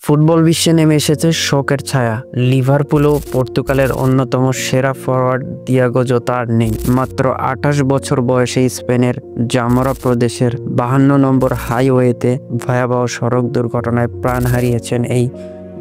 Football বিশ্বে নেমে এসেছে শোকের ছায়া। লিভারপুল ও পর্তুগালের অন্যতম সেরা ফরোয়ার্ড দিয়াগো জোতা আর নেই। মাত্র ২৮ বছর বয়সে স্পেনের জামোরা প্রদেশের ৫২ নম্বর হাইওয়েতে ভয়াবহ সড়ক দুর্ঘটনায় প্রাণ হারিয়েছেন এই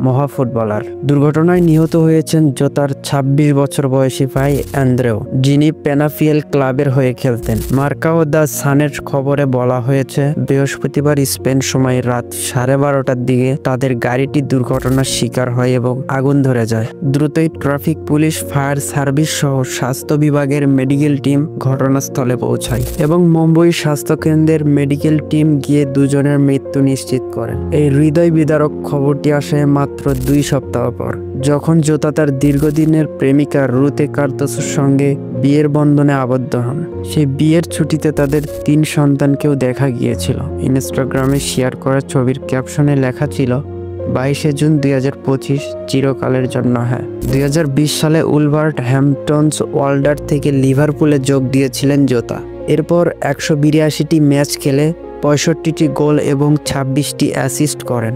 মহাফুটবলার। দুর্ঘটনায় নিহত হয়েছেন জোতার ২৬ বছর বয়সী ভাই অ্যান্দ্রেও, যিনি পেনাফিয়েল ক্লাবের হয়ে খেলতেন। মার্কা ও দ্য সানের খবরে বলা হয়েছে, বৃহস্পতিবার স্পেন সময় রাত ১২:৩০টার দিকে তাদের গাড়িটি দুর্ঘটনার শিকার হয় এবং আগুন ধরে যায়। দ্রুতই ট্রাফিক পুলিশ, ফায়ার সার্ভিস সহ স্বাস্থ্য বিভাগের মেডিকেল টিম ঘটনাস্থলে পৌঁছায় এবং মুম্বই স্বাস্থ্য কেন্দ্রের মেডিকেল টিম গিয়ে দুজনের মৃত্যু নিশ্চিত করেন। এই হৃদয় বিদারক খবরটি আসে মাত্র ২ সপ্তাহ পর, যখন জোতা তার দীর্ঘদিনের প্রেমিকা রুতে কার্তোসের সঙ্গে বিয়ের বন্ধনে আবদ্ধ হন। সেই বিয়ের ছুটিতে তাদের ৩ সন্তানকেও দেখা গিয়েছিল। ইনস্টাগ্রামে শেয়ার করা ছবির ক্যাপশনে লেখা ছিল, ২২শে জুন ২০২৫, চিরকালের জন্য হ্যাঁ। ২০২০ সালে উলভার্ট হ্যাম্পটনস ওয়ান্ডার থেকে লিভারপুলে যোগ দিয়েছিলেন জোতা। এরপর ১৮২টি ম্যাচ খেলে ৬৫টি গোল এবং ২৬টি অ্যাসিস্ট করেন।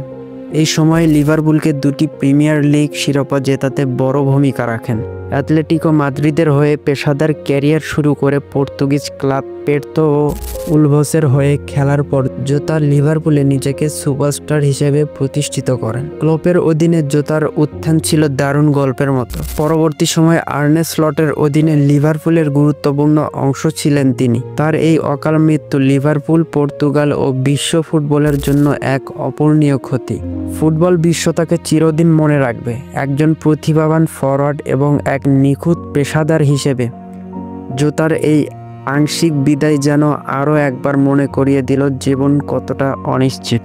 এই সময়ে লিভারপুলকে ২টি প্রিমিয়ার লিগ শিরোপা জেতাতে বড় ভূমিকা রাখেন। অ্যাথলেটিকো মাদ্রিদের হয়ে পেশাদার ক্যারিয়ার শুরু করে পর্তুগিজ ক্লাব পের্তো ও উলভসের হয়ে খেলার পর জোতা লিভারপুলে নিজেকে সুপারস্টার হিসেবে প্রতিষ্ঠিত করেন। ক্লোপের অধীনে জোতার উত্থান ছিল দারুণ গল্পের মতো। পরবর্তী সময়ে আর্নে স্লটের অধীনে লিভারপুলের গুরুত্বপূর্ণ অংশ ছিলেন তিনি। তার এই অকাল মৃত্যু লিভারপুল, পর্তুগাল ও বিশ্ব ফুটবলের জন্য এক অপূরণীয় ক্ষতি। ফুটবল বিশ্ব তাকে চিরদিন মনে রাখবে, একজন প্রতিভাবান ফরওয়ার্ড এবং এক নিখুঁত পেশাদার হিসেবে। জোতার এই আংশিক বিদায় যেন আরও একবার মনে করিয়ে দিল জীবন কতটা অনিশ্চিত।